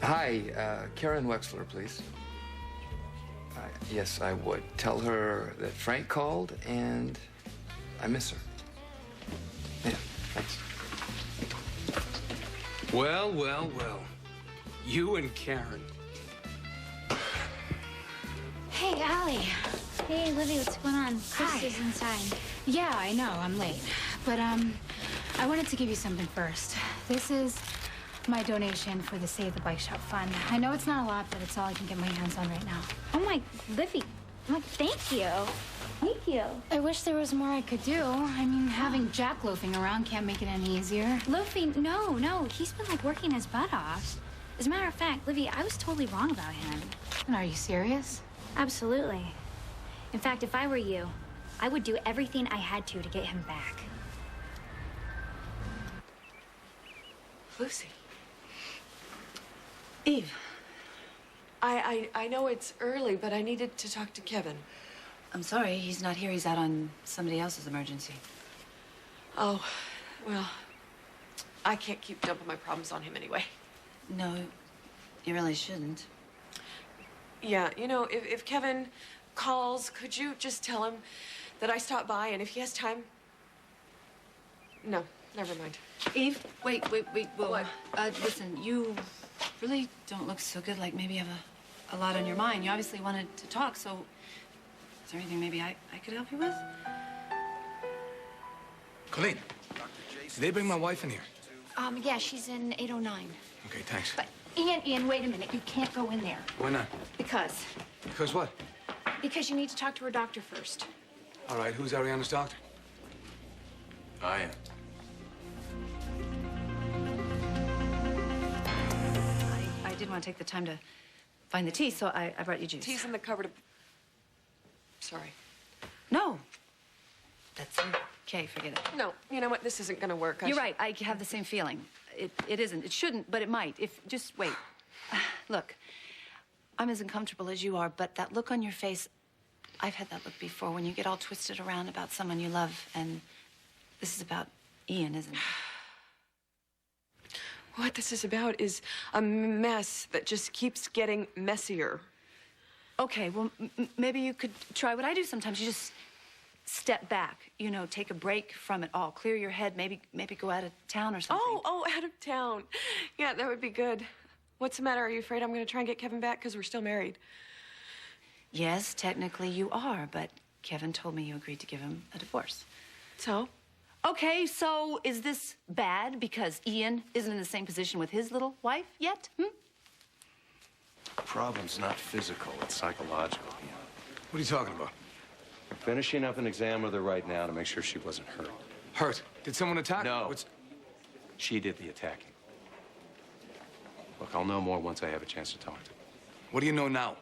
Hi, Karen Wexler, please. Yes, I would. Tell her that Frank called and I miss her. Yeah, thanks. Well, well, well. You and Karen. Hey, Allie. Hey, Livy, what's going on? Hi. Chris is inside. Yeah, I know, I'm late. But, I wanted to give you something first. This is my donation for the Save the Bike Shop Fund. I know it's not a lot, but it's all I can get my hands on right now. Oh my, Livy. Oh, thank you. Thank you. I wish there was more I could do. I mean, having Jack loafing around can't make it any easier. Loafing? No. He's been like working his butt off. As a matter of fact, Livy, I was totally wrong about him. And are you serious? Absolutely. In fact, if I were you, I would do everything I had to get him back. Lucy. Eve. I know it's early, but I needed to talk to Kevin. I'm sorry, he's not here. He's out on somebody else's emergency. Oh, well, I can't keep dumping my problems on him anyway. No, you really shouldn't. Yeah, you know, if Kevin calls, could you just tell him that I stopped by, and if he has time... No, never mind. Eve, wait. Whoa. What? Listen, you really don't look so good, like maybe you have a lot on your mind. You obviously wanted to talk, so is there anything maybe I could help you with? Colleen, did they bring my wife in here? Yeah, she's in 809. Okay, thanks. But, Ian, wait a minute. You can't go in there. Why not? Because Because what? you need to talk to her doctor first. All right, who's Ariana's doctor? I am. I did want to take the time to find the tea, so I brought you juice. Tea's in the cupboard. Sorry. No. That's okay, forget it. No, you know what? This isn't gonna work. You're right. I have the same feeling. It isn't. It shouldn't, but it might. Just wait. Look, I'm as uncomfortable as you are, but that look on your face, I've had that look before when you get all twisted around about someone you love, and this is about Ian, isn't it? What this is about is a mess that just keeps getting messier. Okay, well, maybe you could try what I do sometimes. You just step back, you know, take a break from it all. Clear your head, maybe go out of town or something. Oh, out of town. Yeah, that would be good. What's the matter? Are you afraid I'm going to try and get Kevin back? Because we're still married. Yes, technically you are, but Kevin told me you agreed to give him a divorce. So? Okay, so is this bad because Ian isn't in the same position with his little wife yet? The problem's not physical, it's psychological. What are you talking about? I'm finishing up an exam with her right now to make sure she wasn't hurt. Hurt? Did someone attack her? No. She did the attacking. Look, I'll know more once I have a chance to talk to her. What do you know now?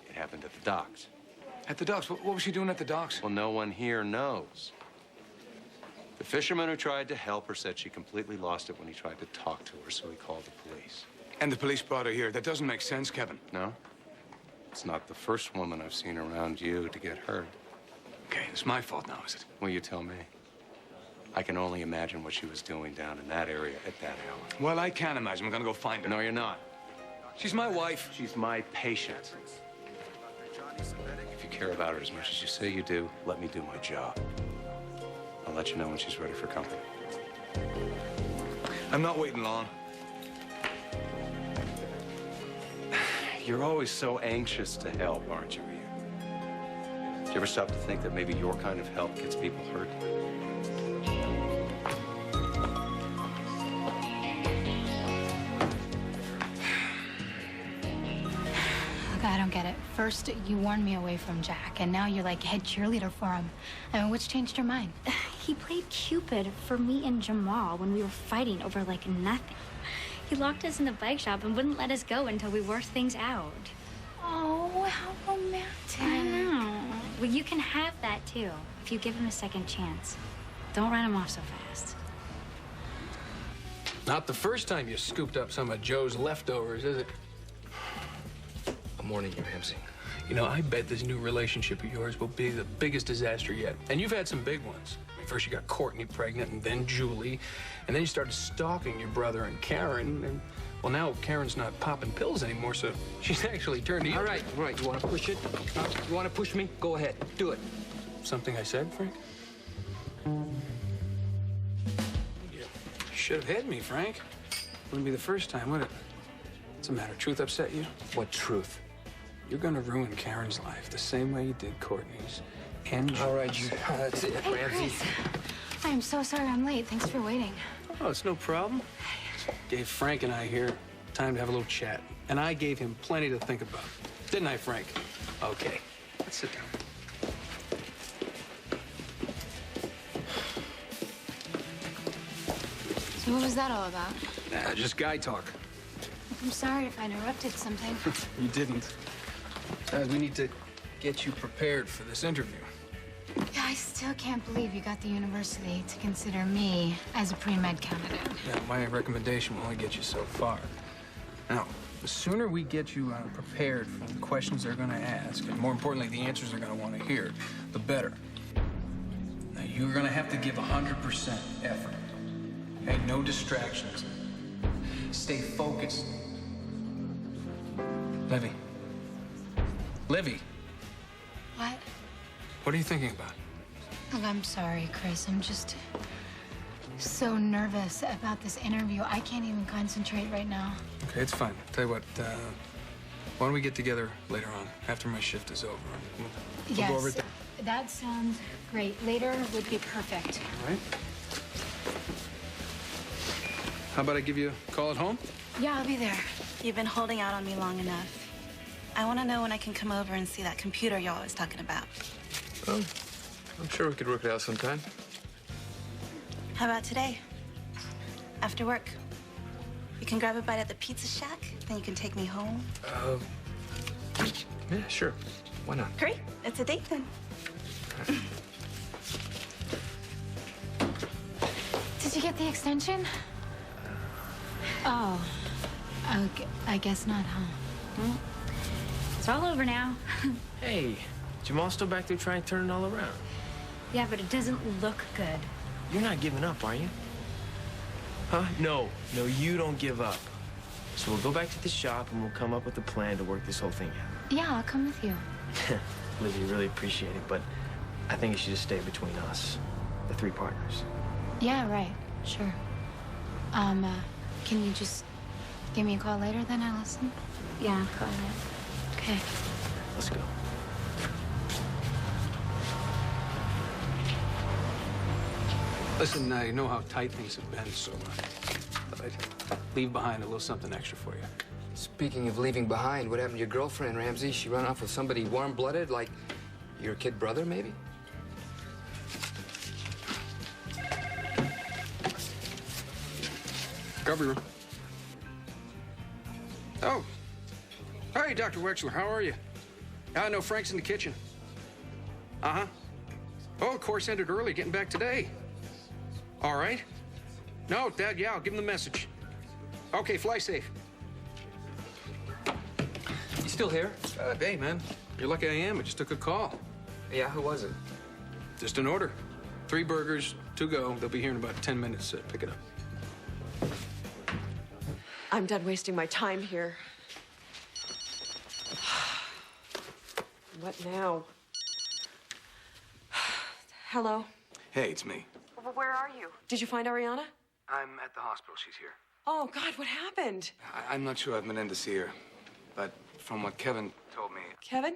It happened at the docks. At the docks? What was she doing at the docks? Well, no one here knows. The fisherman who tried to help her said she completely lost it when he tried to talk to her, so he called the police. And the police brought her here. That doesn't make sense, Kevin. No? It's not the first woman I've seen around you to get hurt. Okay, it's my fault now, is it? Well, you tell me. I can only imagine what she was doing down in that area at that hour. Well, I can't imagine. We're gonna go find her. No, you're not. She's my wife. She's my patient. If you care about her as much as you say you do, let me do my job. I'll let you know when she's ready for company. I'm not waiting long. You're always so anxious to help, aren't you, Ian? Do you ever stop to think that maybe your kind of help gets people hurt? Look, I don't get it. First, you warned me away from Jack, and now you're like head cheerleader for him. I mean, what's changed your mind? He played Cupid for me and Jamal when we were fighting over like nothing. He locked us in the bike shop and wouldn't let us go until we worked things out. Oh, how romantic. I know. Well, you can have that too, if you give him a second chance. Don't run him off so fast. Not the first time you scooped up some of Joe's leftovers, is it? Good morning, you Ramsey. You know, I bet this new relationship of yours will be the biggest disaster yet. And you've had some big ones. I mean, first you got Courtney pregnant, and then Julie. And then you started stalking your brother and Karen. And Well, now Karen's not popping pills anymore, so she's actually turned to you. All right. You want to push it? You want to push me? Go ahead. Do it. Something I said, Frank? You should have hit me, Frank. Wouldn't be the first time, would it? What's the matter? Truth upset you? What truth? You're gonna ruin Karen's life the same way you did Courtney's. And All right, that's it, Hey, Ramsey. Chris. I am so sorry I'm late. Thanks for waiting. Oh, it's no problem. Gave Frank and I here time to have a little chat. And I gave him plenty to think about. Didn't I, Frank? Okay, let's sit down. So what was that all about? Nah, just guy talk. I'm sorry if I interrupted something. You didn't. Besides, we need to get you prepared for this interview. Yeah, I still can't believe you got the university to consider me as a pre-med candidate. Yeah, my recommendation will only get you so far. Now, the sooner we get you prepared for the questions they're going to ask, and more importantly, the answers they're going to want to hear, the better. Now, you're going to have to give 100% effort. Okay, no distractions. Stay focused. Livy. Livy, What? what are you thinking about? Look, I'm sorry, Chris. I'm just so nervous about this interview. I can't even concentrate right now. Okay, it's fine. Tell you what, why don't we get together later on, after my shift is over? We'll go over Yes, it. that sounds great. Later would be perfect. All right. How about I give you a call at home? Yeah, I'll be there. You've been holding out on me long enough. I want to know when I can come over and see that computer you're always talking about. Well, I'm sure we could work it out sometime. How about today? After work? You can grab a bite at the pizza shack, then you can take me home. Yeah, sure. Why not? Great, it's a date then. Did you get the extension? Oh, okay. I guess not, huh? It's all over now. Hey, Jamal's still back there trying to turn it all around. Yeah, but it doesn't look good. You're not giving up, are you? Huh? No, you don't give up. So we'll go back to the shop and we'll come up with a plan to work this whole thing out. Yeah, I'll come with you. Livy, really appreciate it, but I think it should just stay between us, the three partners. Yeah, right. Sure. Can you just give me a call later then, Allison? Yeah, I'll call it. Okay. Let's go. Listen, you know how tight things have been, so thought I'd leave behind a little something extra for you. Speaking of leaving behind, what happened to your girlfriend, Ramsey? She run off with somebody warm-blooded, like your kid brother, maybe? Recovery room. Oh. Hey, Dr. Wexler, how are you? I know Frank's in the kitchen. Uh-huh. Oh, the course ended early, getting back today. All right. No, Dad, yeah, I'll give him the message. Okay, fly safe. You still here? Hey, man, you're lucky I am. I just took a call. Yeah, who was it? Just an order. 3 burgers, 2 go. They'll be here in about 10 minutes to pick it up. I'm done wasting my time here. What now? Hello? Hey, it's me. Where are you? Did you find Ariana? I'm at the hospital. She's here. Oh, God, what happened? I'm not sure I've been in to see her, but from what Kevin told me, Kevin?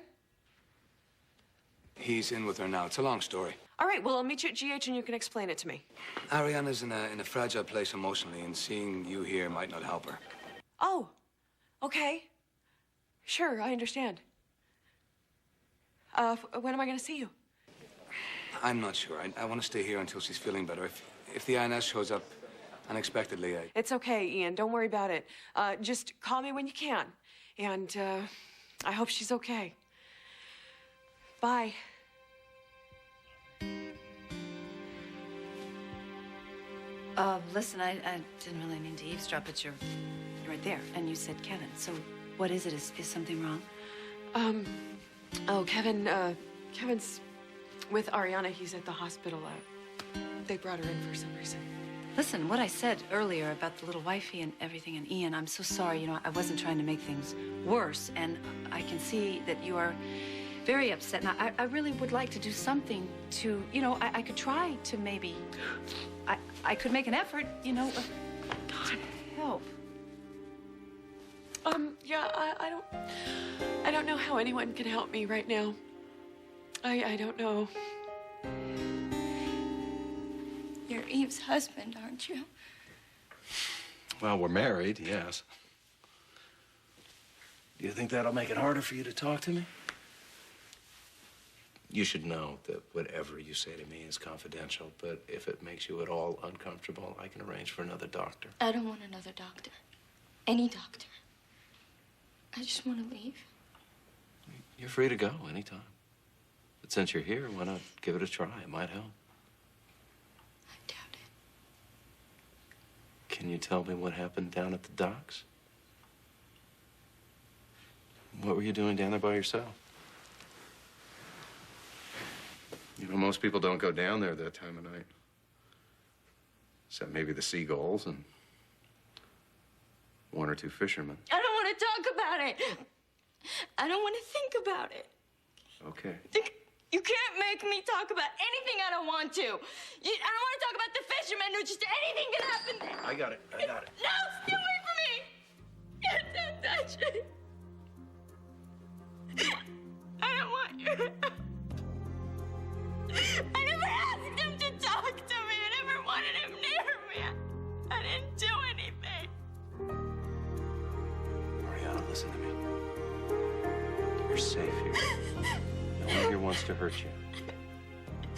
he's in with her now. It's a long story. All right, well, I'll meet you at GH and you can explain it to me. Ariana's in a fragile place emotionally, and seeing you here might not help her. Oh, okay. Sure, I understand. When am I going to see you? I'm not sure. I want to stay here until she's feeling better. If the INS shows up unexpectedly, It's okay, Ian. Don't worry about it. Just call me when you can. And I hope she's okay. Bye. Listen, I didn't really mean to eavesdrop, but you're right there. And you said Kevin. So what is it? Is something wrong? Oh, Kevin's with Ariana. He's at the hospital. They brought her in for some reason. Listen, what I said earlier about the little wifey and everything and Ian, I'm so sorry. You know, I wasn't trying to make things worse, and I can see that you are very upset. And I really would like to do something to, you know, I could try to maybe, I could make an effort, you know, to help. Yeah, I don't know how anyone can help me right now. I don't know. You're Eve's husband, aren't you? Well, we're married, yes. Do you think that'll make it harder for you to talk to me? You should know that whatever you say to me is confidential, but if it makes you at all uncomfortable, I can arrange for another doctor. I don't want another doctor. Any doctor. I just want to leave. You're free to go anytime. But since you're here, why not give it a try? It might help. I doubt it. Can you tell me what happened down at the docks? What were you doing down there by yourself? You know, most people don't go down there that time of night. Except maybe the seagulls and one or two fishermen. I don't want to talk about it. I don't want to think about it. Okay. You can't make me talk about anything I don't want to. I don't want to talk about the fishermen or just anything that happened there. I got it. I got it. No, stay away from me. Don't touch me. I don't want you. I never asked him to talk to me. I never wanted him near me. I didn't do anything. Ariana, listen to me. You're safe here. No one here wants to hurt you.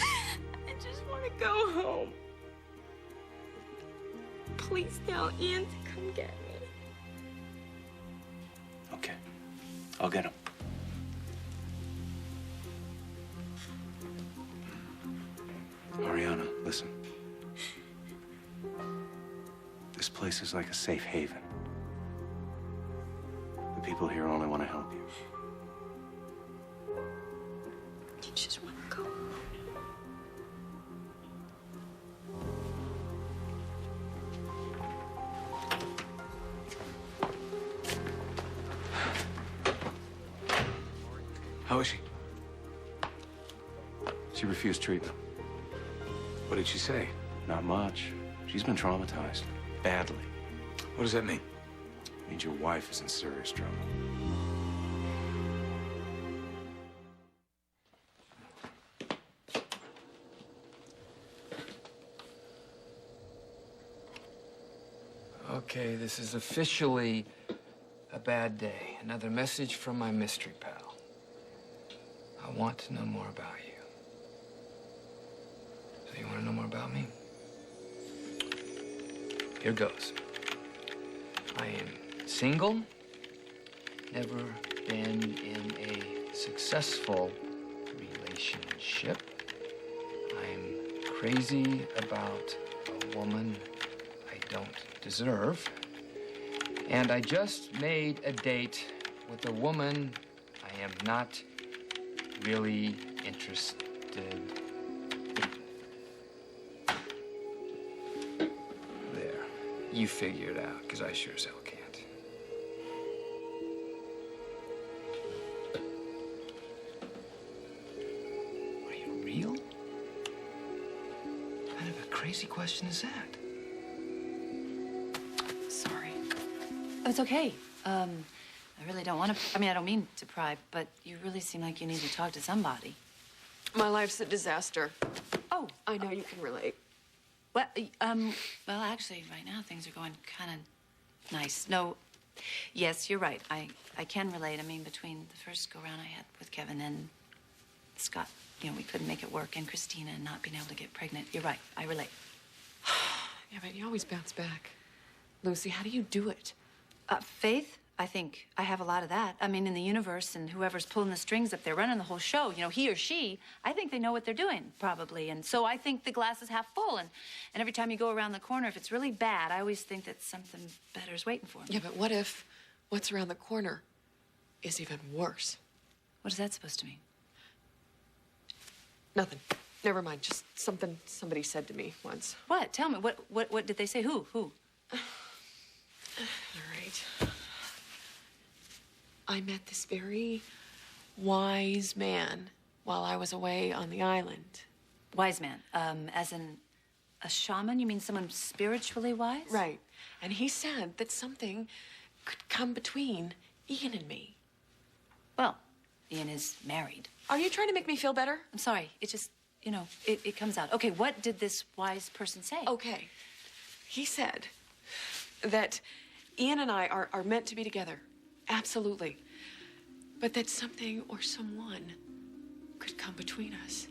I just want to go home. Please tell Ian to come get me. Okay. I'll get him. Ariana, listen. This place is like a safe haven. The people here only want to help you. You just want to go. How is she? She refused treatment. What did she say? Not much. She's been traumatized. Badly. What does that mean? It means your wife is in serious trouble. Okay, this is officially a bad day. Another message from my mystery pal. I want to know more about you. So you want to know more about me? Here goes. I am single, never been in a successful relationship. I'm crazy about a woman I don't deserve. And I just made a date with a woman I am not really interested in. There. You figure it out, because I sure as hell can't. Are you real? What kind of a crazy question is that? Sorry. Oh, it's okay. I really don't want to. I mean, I don't mean to pry, but you really seem like you need to talk to somebody. My life's a disaster. Oh, I know you can relate. well, actually, right now things are going kind of nice. No, yes, you're right. I can relate. I mean, between the first go-round I had with Kevin and Scott, you know, we couldn't make it work, and Christina and not being able to get pregnant. You're right. I relate. Yeah, but you always bounce back. Lucy, how do you do it? Faith, I think I have a lot of that. I mean, in the universe, and whoever's pulling the strings up there, running the whole show, you know, he or she, I think they know what they're doing, probably. And so I think the glass is half full. And every time you go around the corner, if it's really bad, I always think that something better is waiting for me. Yeah, but what if what's around the corner is even worse? What is that supposed to mean? Nothing. Never mind, just something somebody said to me once. What? Tell me. What did they say? Who? All right. I met this very wise man while I was away on the island. Wise man. As in a shaman? You mean someone spiritually wise? Right. And he said that something could come between Ian and me. Well, Ian is married. Are you trying to make me feel better? I'm sorry. It just, you know, it comes out. Okay, what did this wise person say? Okay. He said that Ian and I are meant to be together. Absolutely. But that something or someone could come between us.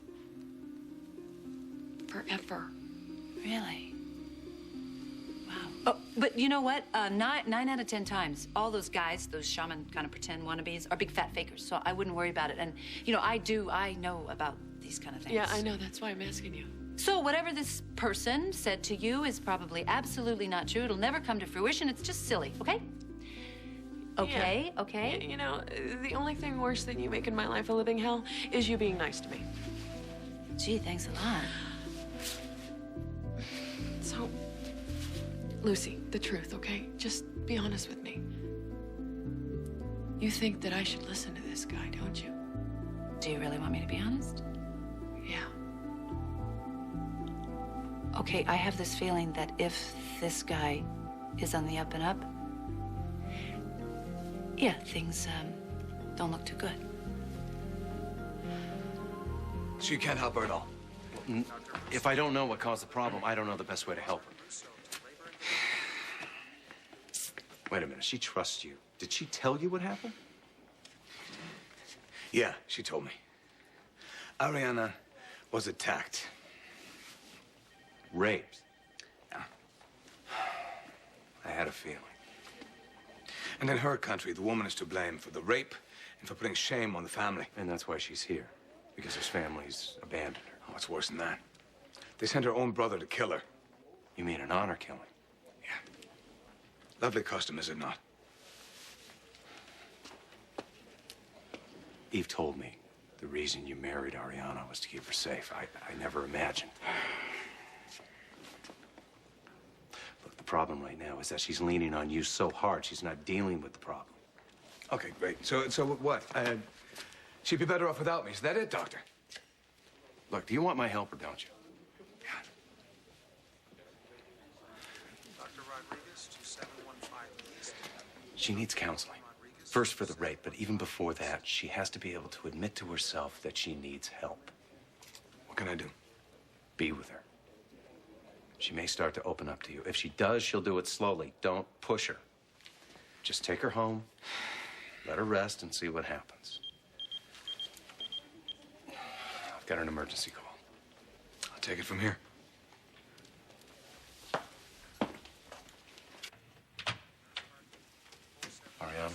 Forever. Really? Wow. Oh, but you know what? 9 out of 10 times, all those guys, those shaman kind of pretend wannabes, are big fat fakers. So I wouldn't worry about it. And, you know, I know about these kind of things. Yeah, I know. That's why I'm asking you. So whatever this person said to you is probably absolutely not true. It'll never come to fruition. It's just silly, okay? Okay, Yeah. okay? You know, the only thing worse than you making my life a living hell is you being nice to me. Gee, thanks a lot. So, Lucy, the truth, okay? Just be honest with me. You think that I should listen to this guy, don't you? Do you really want me to be honest? Yeah. Okay, I have this feeling that if this guy is on the up and up, yeah, things don't look too good. So you can't help her at all? If I don't know what caused the problem, I don't know the best way to help her. Wait a minute, she trusts you. Did she tell you what happened? Yeah, she told me. Ariana was attacked. Raped. Yeah. I had a feeling. And in her country, the woman is to blame for the rape and for putting shame on the family. And that's why she's here. Because his family's abandoned her. Oh, it's worse than that. They sent her own brother to kill her. You mean an honor killing? Yeah. Lovely custom, is it not? Eve told me the reason you married Ariana was to keep her safe. I never imagined. Look, the problem right now is that she's leaning on you so hard, she's not dealing with the problem. Okay, great. So what? She'd be better off without me. Is that it, Doctor? Look, do you want my help or don't you? Yeah. Dr. Rodriguez, 2715 East. She needs counseling. First for the rape, but even before that, she has to be able to admit to herself that she needs help. What can I do? Be with her. She may start to open up to you. If she does, she'll do it slowly. Don't push her. Just take her home, let her rest, and see what happens. I've got an emergency call. I'll take it from here. Ariana?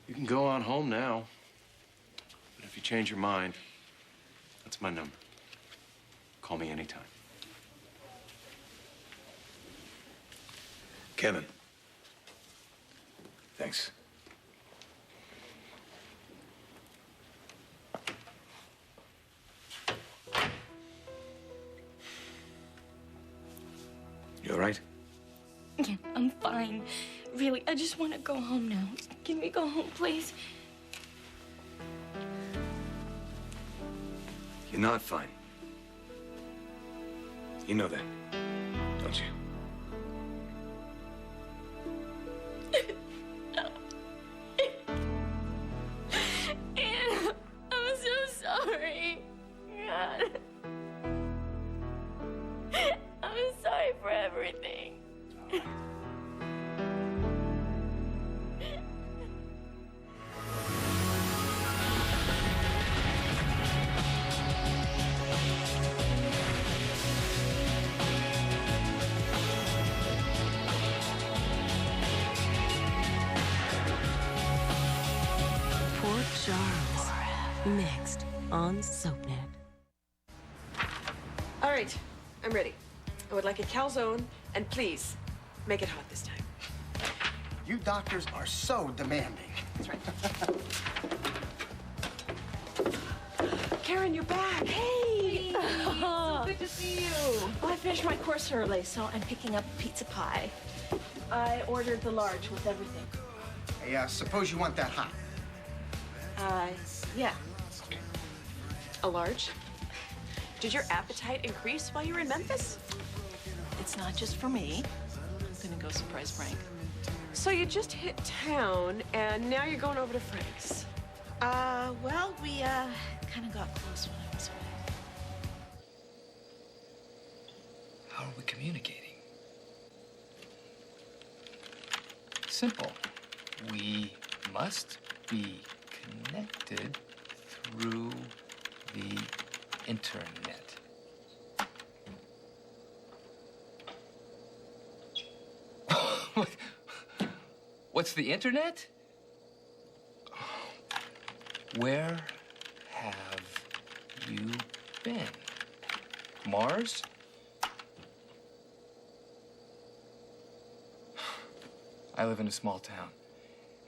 You can go on home now. But if you change your mind, that's my number. Call me anytime. Kevin. Thanks. You all right? Yeah, I'm fine. Really, I just want to go home now. Can we go home, please? You're not fine. You know that, don't you? Ian, I'm so sorry. God. I'm sorry for everything. Pork Charles, next on SoapNet. All right, I'm ready. I would like a calzone, and please, make it hot this time. You doctors are so demanding. That's right. Karen, you're back. Hey! So good to see you. Well, I finished my course early, so I'm picking up pizza pie. I ordered the large with everything. Hey, suppose you want that hot. Yeah. A large? Did your appetite increase while you were in Memphis? It's not just for me. I'm gonna go surprise Frank. So you just hit town, and now you're going over to Frank's. Well, we, kind of got close when I was away. How are we communicating? Simple. We must be connected through the internet. What's the internet? Where have you been? Mars? I live in a small town.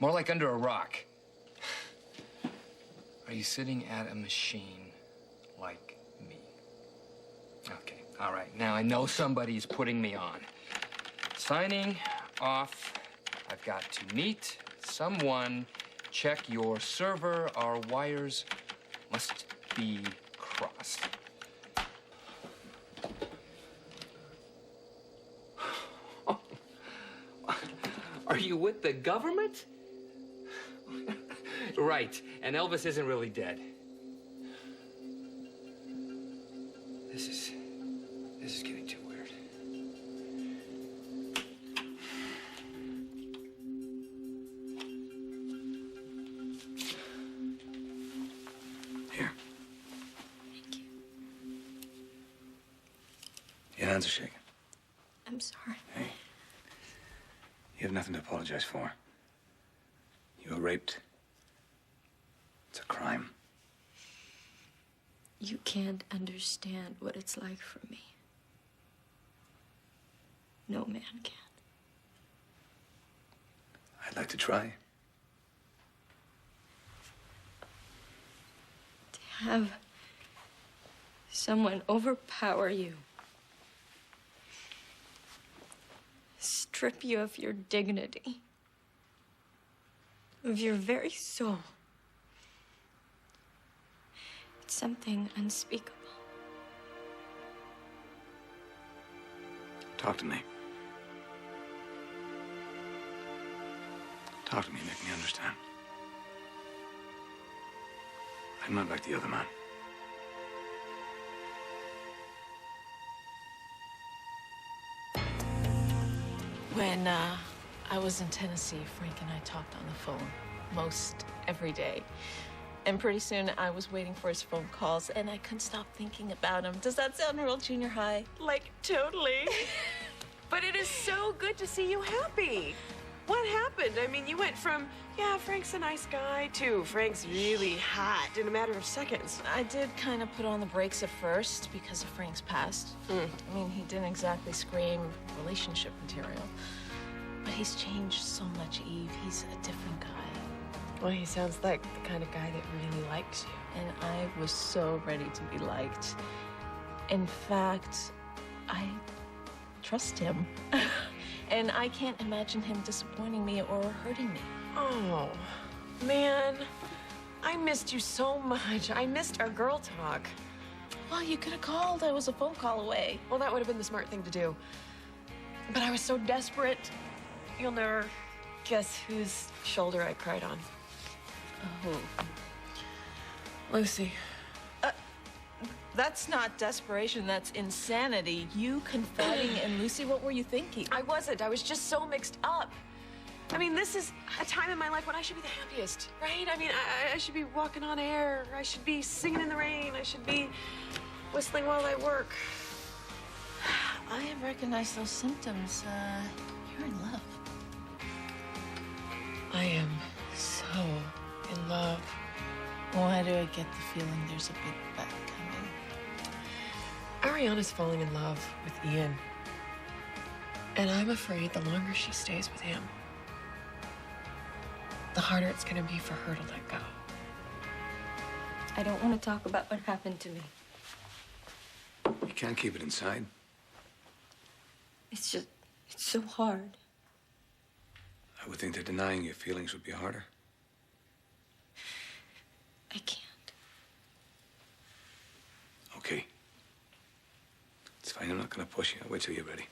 More like under a rock. Are you sitting at a machine like me? Okay, all right. Now I know somebody's putting me on. Signing off. I've got to meet someone. Check your server. Our wires must be crossed. Are you with the government? Right, and Elvis isn't really dead. This is getting too weird. Here. Thank you. Your hands are shaking. I'm sorry. Hey. You have nothing to apologize for. You were raped. It's a crime. You can't understand what it's like for me. No man can. I'd like to try. To have someone overpower you, strip you of your dignity, of your very soul. It's something unspeakable. Talk to me. Talk to me, make me understand. I'm not like the other man. When I was in Tennessee, Frank and I talked on the phone most every day. And pretty soon I was waiting for his phone calls and I couldn't stop thinking about him. Does that sound real junior high? Like, totally. But it is so good to see you happy. What happened? I mean, you went from, yeah, Frank's a nice guy, to Frank's really hot in a matter of seconds. I did kind of put on the brakes at first because of Frank's past. I mean, he didn't exactly scream relationship material. But he's changed so much, Eve. He's a different guy. Well, he sounds like the kind of guy that really likes you. And I was so ready to be liked. In fact, I trust him. And I can't imagine him disappointing me or hurting me. Oh, man. I missed you so much. I missed our girl talk. Well, you could have called. I was a phone call away. Well, that would have been the smart thing to do. But I was so desperate. You'll never guess whose shoulder I cried on. Oh. Lucy. That's not desperation, that's insanity. You confiding in Lucy, what were you thinking? I wasn't. I was just so mixed up. I mean, this is a time in my life when I should be the happiest, right? I mean, I should be walking on air. I should be singing in the rain. I should be whistling while I work. I have recognized those symptoms. You're in love. I am so in love. Why do I get the feeling there's a big bet coming? Ariana's falling in love with Ian. And I'm afraid the longer she stays with him, the harder it's gonna be for her to let go. I don't want to talk about what happened to me. You can't keep it inside. It's so hard. I would think that denying your feelings would be harder. I can't. Okay. It's fine. I'm not gonna push you. I'll wait till you're ready.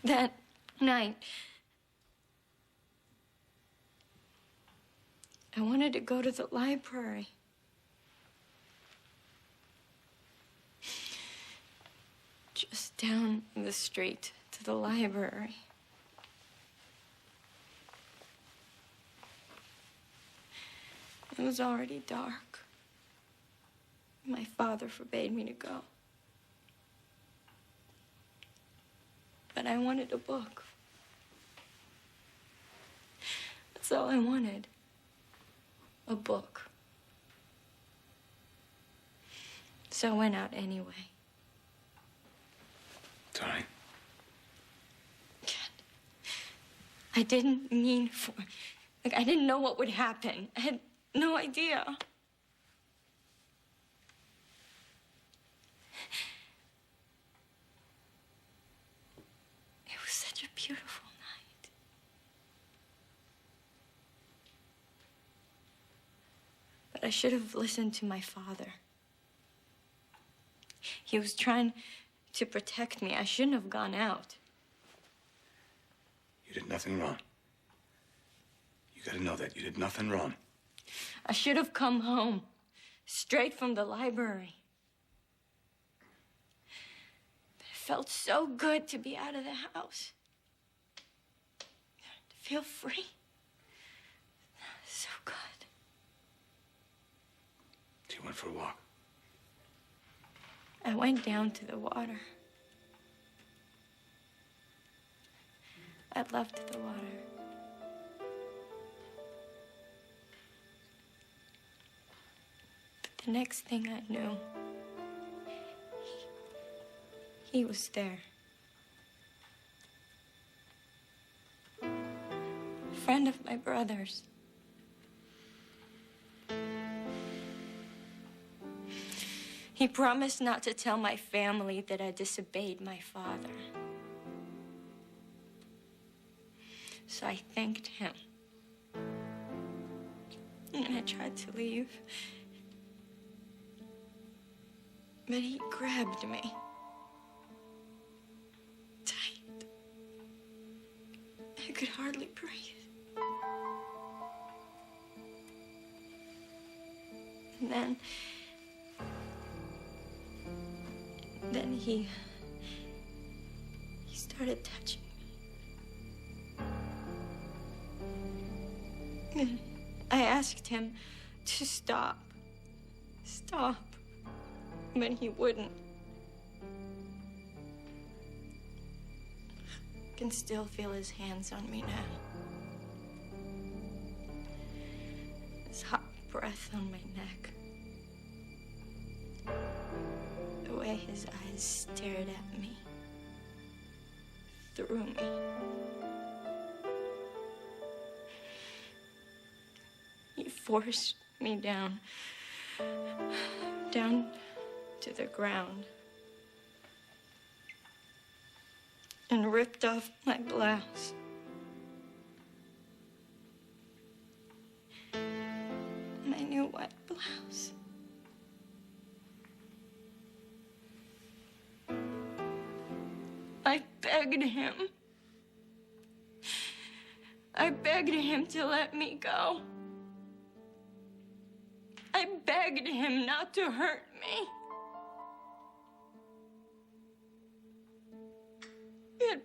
That night, I wanted to go to the library. Just down the street to the library. It was already dark. My father forbade me to go. But I wanted a book. That's all I wanted. A book. So I went out anyway. It's all right. I didn't mean for... Like, I didn't know what would happen. I had no idea. It was such a beautiful night. But I should have listened to my father. He was trying to protect me. I shouldn't have gone out. You did nothing wrong. You gotta know that. You did nothing wrong. I should have come home, straight from the library. But it felt so good to be out of the house. To feel free. So good. So you went for a walk. I went down to the water. I loved the water. But the next thing I knew, he was there. A friend of my brother's. He promised not to tell my family that I disobeyed my father. So I thanked him. And I tried to leave. But he grabbed me. Tight. I could hardly breathe. And then he started touching me. And I asked him to stop. Stop. But he wouldn't. I can still feel his hands on me now. His hot breath on my neck. The way his eyes stared at me. Through me. He forced me down to the ground and ripped off my blouse. My new white blouse. I begged him. I begged him to let me go. I begged him not to hurt me.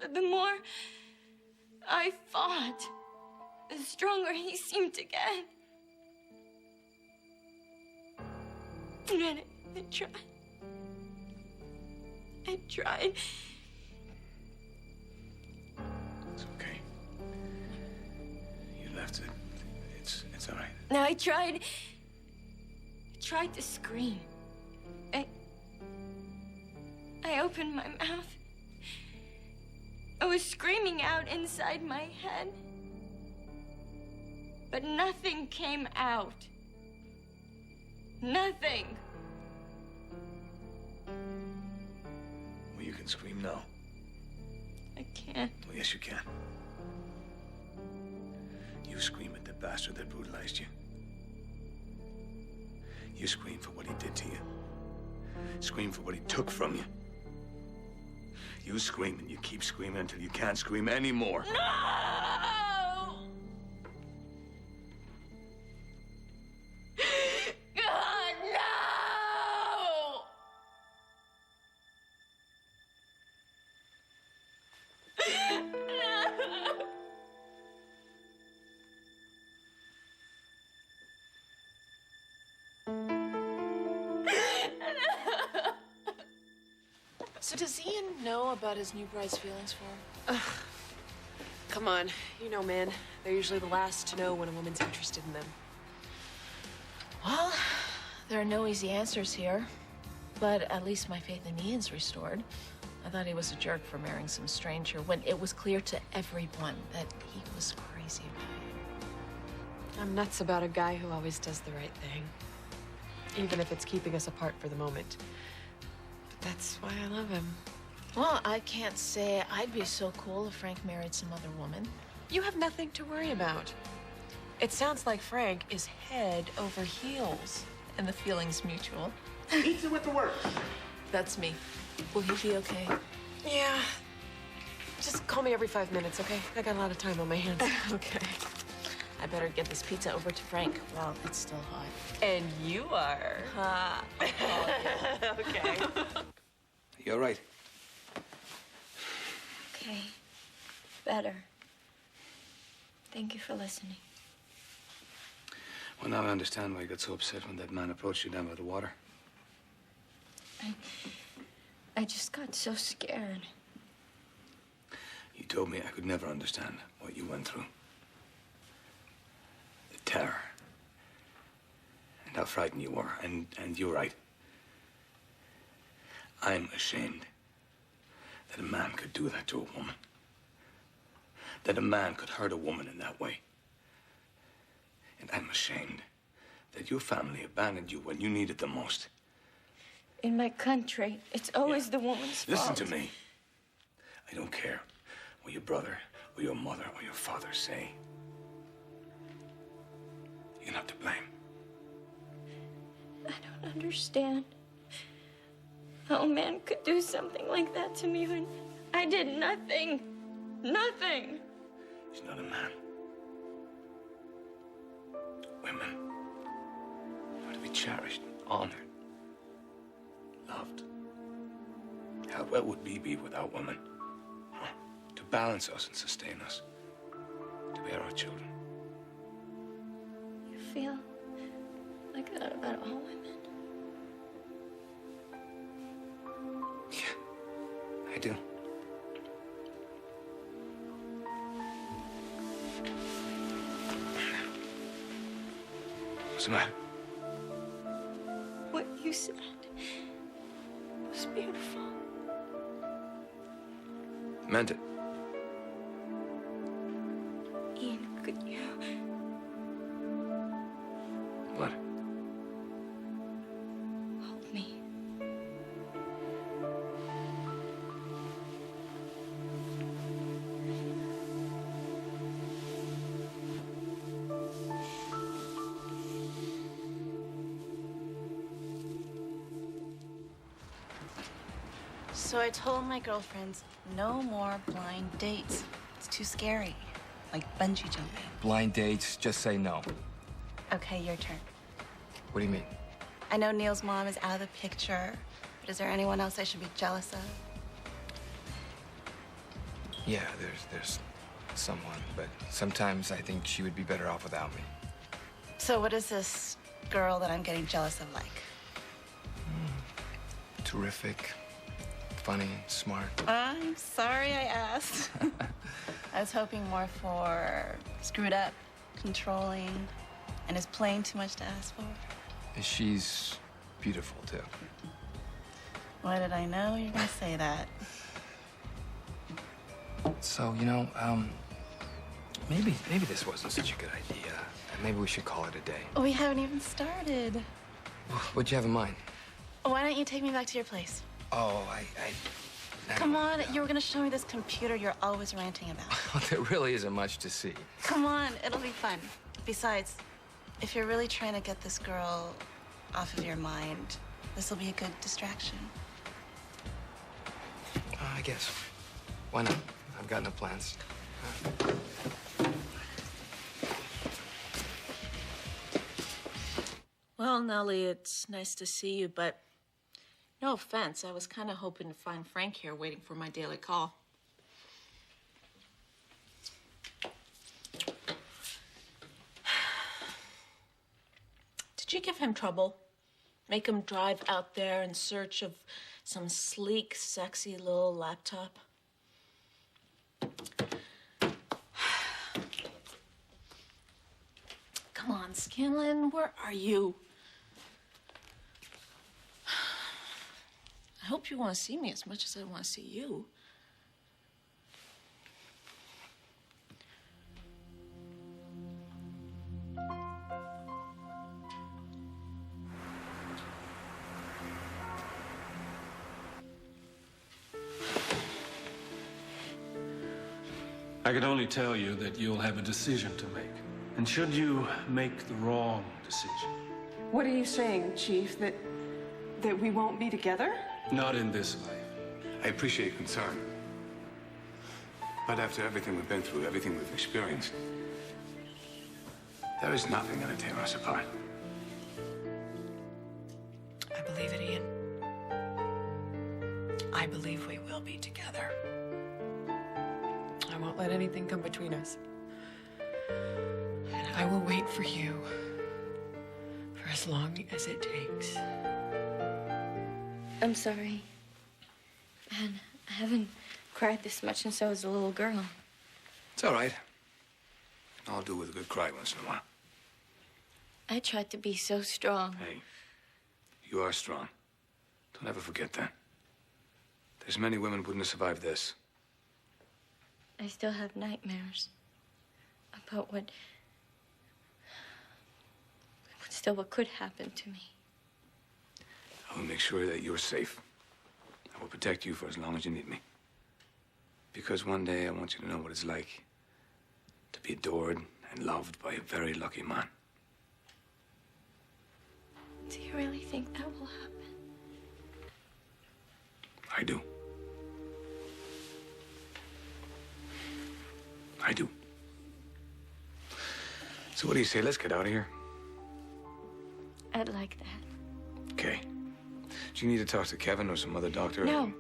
But the more I fought, the stronger he seemed to get. And I tried. I tried. It's okay. You left it. It's all right. No, I tried to scream. I opened my mouth, I was screaming out inside my head. But nothing came out. Nothing. Well, you can scream now. I can't. Well, yes, you can. You scream at the bastard that brutalized you. You scream for what he did to you. Scream for what he took from you. You scream and you keep screaming until you can't scream anymore. No! God, no! So does Ian know about his new bride's feelings for him? Come on. You know, man. They're usually the last to know when a woman's interested in them. Well, there are no easy answers here. But at least my faith in Ian's restored. I thought he was a jerk for marrying some stranger when it was clear to everyone that he was crazy about it. I'm nuts about a guy who always does the right thing. Even if it's keeping us apart for the moment. But that's why I love him. Well, I can't say I'd be so cool if Frank married some other woman. You have nothing to worry about. It sounds like Frank is head over heels. And the feeling's mutual. Easy with the works. That's me. Will he be okay? Yeah. Just call me every 5 minutes, okay? I got a lot of time on my hands. Okay. I better get this pizza over to Frank while it's still hot. And you are. Ha. Okay. You all right? Okay. Better. Thank you for listening. Well, now I understand why you got so upset when that man approached you down by the water. I just got so scared. You told me I could never understand what you went through. The terror. And how frightened you were. And you're right. I'm ashamed that a man could do that to a woman. That a man could hurt a woman in that way. And I'm ashamed that your family abandoned you when you needed them most. In my country, it's always the woman's fault. Listen to me. I don't care what your brother or your mother or your father say. You're not to blame. I don't understand how a man could do something like that to me when I did nothing. Nothing. He's not a man. Women are to be cherished, honored, loved. How where would we be without women? Huh? To balance us and sustain us. To bear our children. You feel like that about all women? Yeah, I do. What's the matter? What you said was beautiful. Meant it. Ian, could you? What? Hold me. So I told my girlfriends, no more blind dates. It's too scary. Like bungee jumping. Blind dates, just say no. Okay, your turn. What do you mean? I know Neil's mom is out of the picture, but is there anyone else I should be jealous of? Yeah, there's someone, but sometimes I think she would be better off without me. So what is this girl that I'm getting jealous of like? Terrific, funny, and smart. I'm sorry I asked. I was hoping more for screwed up, controlling, and is playing too much to ask for. She's beautiful, too. Why did I know you were gonna say that? So, maybe this wasn't such a good idea. Maybe we should call it a day. We haven't even started. What'd you have in mind? Why don't you take me back to your place? Oh, Come on, you were gonna show me this computer you're always ranting about. There really isn't much to see. Come on, it'll be fun. Besides, if you're really trying to get this girl off of your mind, this will be a good distraction. I guess. Why not? I've got no plans. Well, Nellie, it's nice to see you, but no offense, I was kind of hoping to find Frank here waiting for my daily call. Did you give him trouble? Make him drive out there in search of some sleek, sexy little laptop? Come on, Scanlon, where are you? I hope you want to see me as much as I want to see you. I can only tell you that you'll have a decision to make. And should you make the wrong decision? What are you saying, Chief? That we won't be together? Not in this life. I appreciate your concern. But after everything we've been through, everything we've experienced, there is nothing gonna tear us apart. I believe it, Ian. I believe we will be together. I won't let anything come between us. And I will wait for you for as long as it takes. I'm sorry. Man, I haven't cried this much since I was a little girl. It's all right. I'll do with a good cry once in a while. I tried to be so strong. Hey, you are strong. Don't ever forget that. There's many women wouldn't have survived this. I still have nightmares about what could happen to me. I will make sure that you're safe. I will protect you for as long as you need me. Because one day I want you to know what it's like to be adored and loved by a very lucky man. Do you really think that will happen? I do. I do. So what do you say? Let's get out of here. I'd like that. Okay. Do you need to talk to Kevin or some other doctor? No.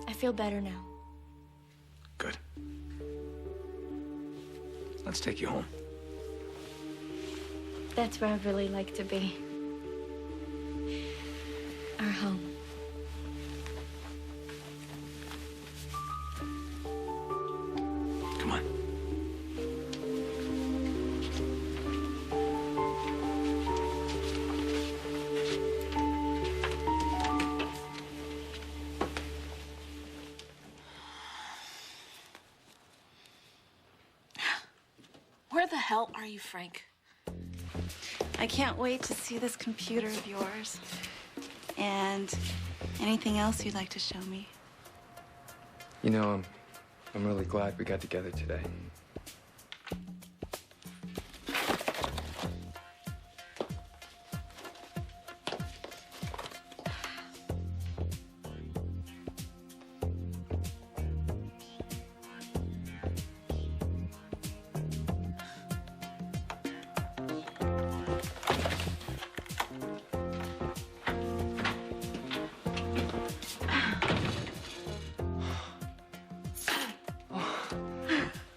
I feel better now. Good. Let's take you home. That's where I'd really like to be. Our home. Come on. Where the hell are you, Frank? I can't wait to see this computer of yours. And anything else you'd like to show me? I'm really glad we got together today.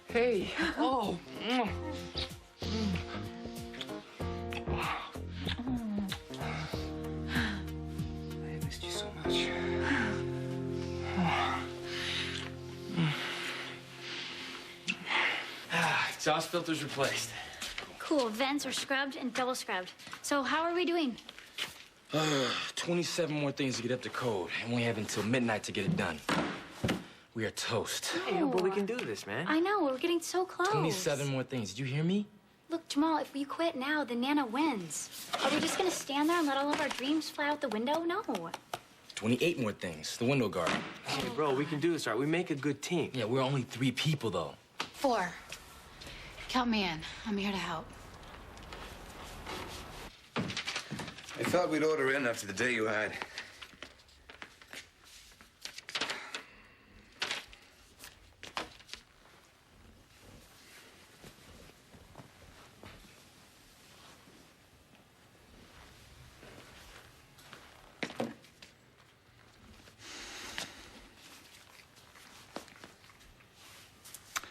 Hey. Oh. I missed you so much. Exhaust filters replaced. Cool. Vents are scrubbed and double scrubbed. So how are we doing? 27 more things to get up to code, and we have until midnight to get it done. We are toast. Hey, but we can do this, man. I know, we're getting so close. 27 more things. Did you hear me? Look, Jamal, if we quit now, then Nana wins. Are we just gonna stand there and let all of our dreams fly out the window? No. 28 more things. The window guard. Hey, bro, we can do this, all right? We make a good team. Yeah, we're only 3 people, though. 4. Count me in. I'm here to help. I thought we'd order in after the day you had.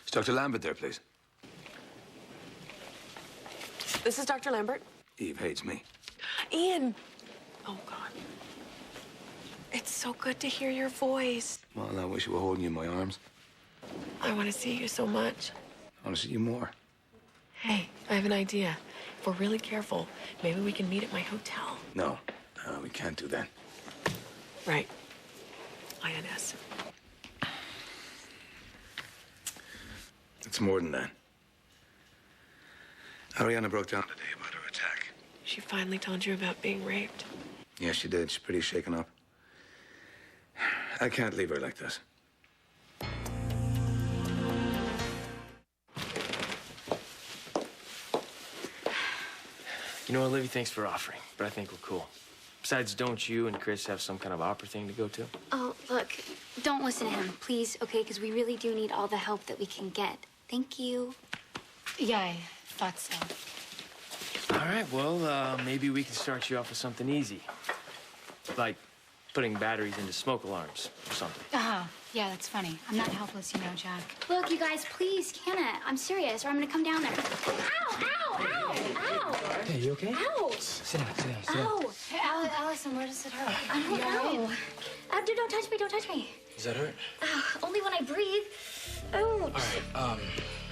Is Dr. Lambert there, please? This is Dr. Lambert. Eve hates me. Ian. Oh, God. It's so good to hear your voice. Well, I wish you were holding you in my arms. I want to see you so much. I want to see you more. Hey, I have an idea. If we're really careful, maybe we can meet at my hotel. No, we can't do that. Right. INS. It's more than that. Ariana broke down today about her attack. She finally told you about being raped. Yeah, she did. She's pretty shaken up. I can't leave her like this. You know what, Livy, thanks for offering, but I think we're cool. Besides, don't you and Chris have some kind of opera thing to go to? Oh, look, don't listen to him, please, okay? Because we really do need all the help that we can get. Thank you. Yeah, I thought so. All right, well, maybe we can start you off with something easy. Like putting batteries into smoke alarms or something. Oh, yeah, that's funny. I'm not helpless, you know, Jack. Look, you guys, please, can it? I'm serious, or I'm gonna come down there. Ow, ow, ow, ow! Hey, you okay? Ouch! Sit down, sit down, sit down. Ow! Hey, Allison, where does it hurt? I don't know. Dude, don't touch me, don't touch me. Does that hurt? Only when I breathe. Ouch! All right,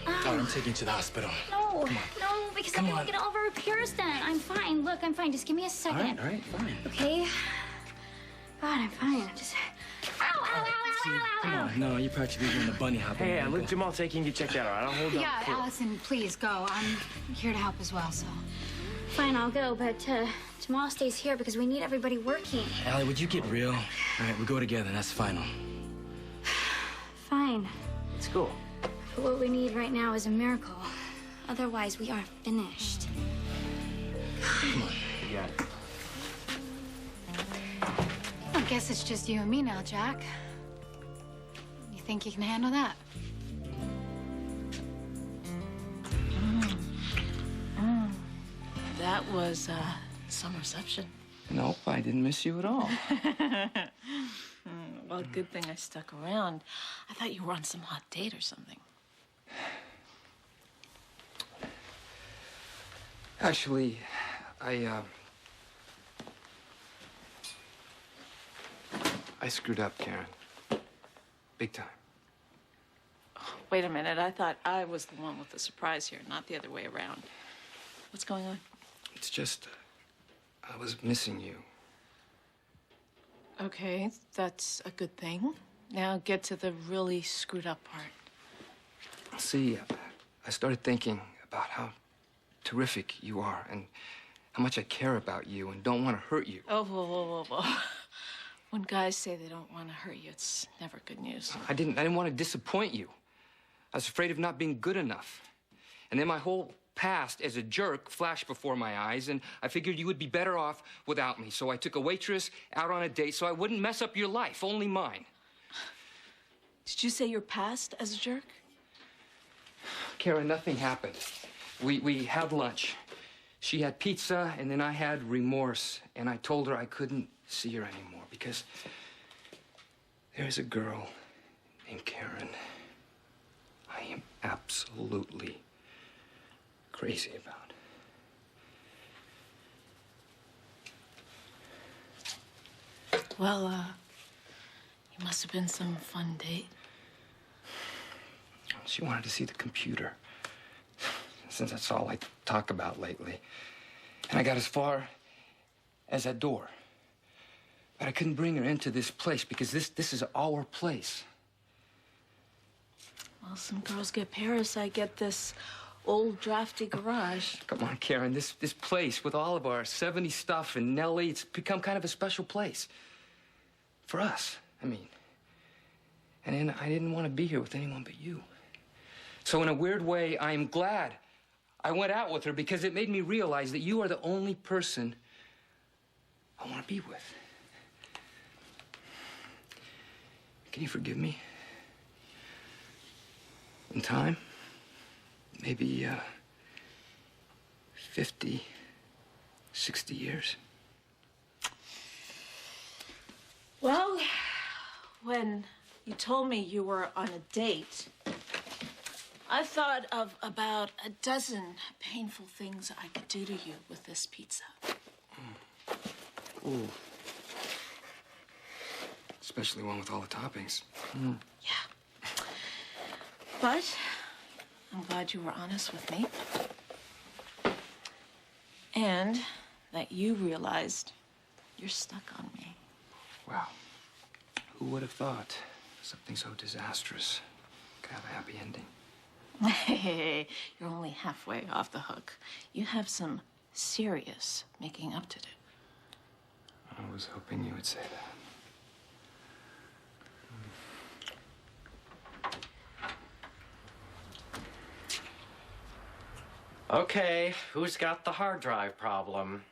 all right, I'm taking you to the hospital. No, no, because then we won't get all of our repairs done. I'm fine. Look, I'm fine. Just give me a second. All right, fine. Okay? God, I'm fine. Just... Ow, ow, ow, ow, ow, Come ow. on, no, you're practically doing the bunny hop. Hey, let Jamal take you and get checked out, all right? I'll hold up. Yeah, Allison, please go. I'm here to help as well, so. Fine, I'll go, but Jamal stays here because we need everybody working. Allie, would you get real? All right, we go together, that's final. Fine. It's cool. But what we need right now is a miracle. Otherwise, we are finished. Come on. You got it. I guess it's just you and me now, Jack. You think you can handle that? That was some reception. Nope, I didn't miss you at all. Well, good thing I stuck around. I thought you were on some hot date or something. Actually, I screwed up, Karen. Big time. Wait a minute, I thought I was the one with the surprise here, not the other way around. What's going on? It's just, I was missing you. Okay, that's a good thing. Now get to the really screwed up part. See, I started thinking about how terrific you are and how much I care about you and don't want to hurt you. Oh, whoa, whoa, whoa, whoa. When guys say they don't want to hurt you, it's never good news. I didn't want to disappoint you. I was afraid of not being good enough. And then my whole past as a jerk flashed before my eyes, and I figured you would be better off without me. So I took a waitress out on a date so I wouldn't mess up your life, only mine. Did you say your past as a jerk? Karen, nothing happened. We had lunch. She had pizza, and then I had remorse, and I told her I couldn't see her anymore because there's a girl named Karen I am absolutely crazy about. Well, it must have been some fun date. She wanted to see the computer, since that's all I talk about lately. And I got as far as that door. But I couldn't bring her into this place because this is our place. Well, some girls get Paris. I get this old, drafty garage. Come on, Karen. This place with all of our 70s stuff and Nellie, it's become kind of a special place. For us, I mean. And then I didn't want to be here with anyone but you. So in a weird way, I'm glad I went out with her because it made me realize that you are the only person I want to be with. Can you forgive me? In time? Maybe, 50, 60 years? Well, when you told me you were on a date, I thought of about a dozen painful things I could do to you with this pizza. Ooh. Especially one with all the toppings. Yeah. But I'm glad you were honest with me. And that you realized you're stuck on me. Wow. Who would have thought something so disastrous could have a happy ending? Hey, you're only halfway off the hook. You have some serious making up to do. I was hoping you would say that. Okay, who's got the hard drive problem?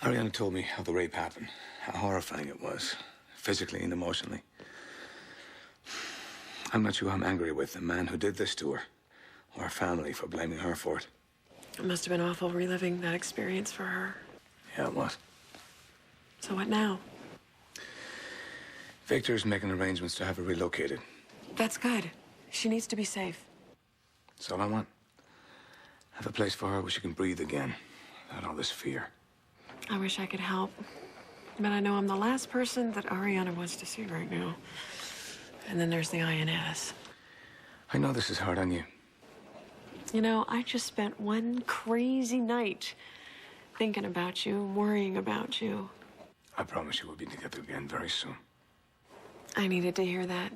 Ariana told me how the rape happened, how horrifying it was, physically and emotionally. I'm not sure who I'm angry with, the man who did this to her, or her family for blaming her for it. It must have been awful reliving that experience for her. Yeah, it was. So what now? Victor's making arrangements to have her relocated. That's good. She needs to be safe. That's all I want. Have a place for her where she can breathe again, without all this fear. I wish I could help. But I know I'm the last person that Ariana wants to see right now. And then there's the INS. I know this is hard on you. You know, I just spent one crazy night thinking about you, worrying about you. I promise you we'll be together again very soon. I needed to hear that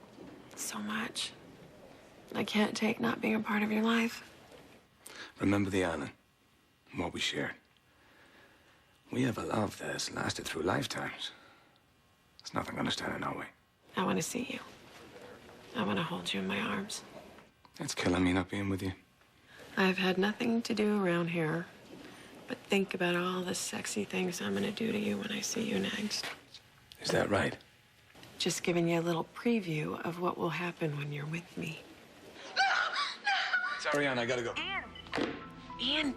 so much. I can't take not being a part of your life. Remember the island, and what we shared. We have a love that has lasted through lifetimes. There's nothing gonna stand in our way. I want to see you. I want to hold you in my arms. It's killing me not being with you. I've had nothing to do around here but think about all the sexy things I'm going to do to you when I see you next. Is that right? Just giving you a little preview of what will happen when you're with me. It's Ariana, I gotta go. Ian.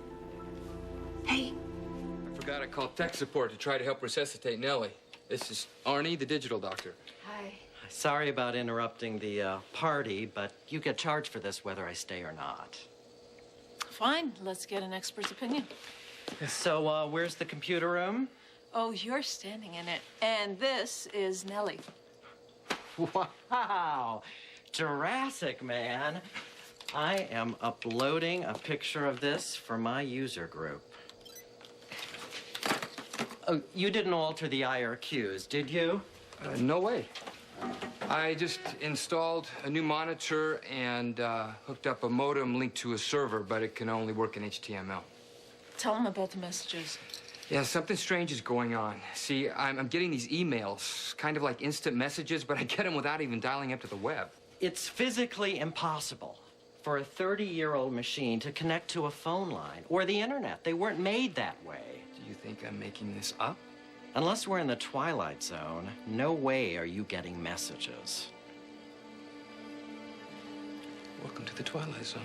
Hey. I forgot I called tech support to try to help resuscitate Nellie. This is Arnie, the digital doctor. Hi. Sorry about interrupting the party, but you get charged for this whether I stay or not. Fine, let's get an expert's opinion. So, where's the computer room? Oh, you're standing in it. And this is Nellie. Wow, Jurassic Man. I am uploading a picture of this for my user group. Oh, you didn't alter the IRQs, did you? No way. I just installed a new monitor and hooked up a modem linked to a server, but it can only work in HTML. Tell them about the messages. Yeah, something strange is going on. See, I'm getting these emails, kind of like instant messages, but I get them without even dialing up to the web. It's physically impossible for a 30-year-old machine to connect to a phone line or the internet. They weren't made that way. Do you think I'm making this up? Unless we're in the Twilight Zone, no way are you getting messages. Welcome to the Twilight Zone.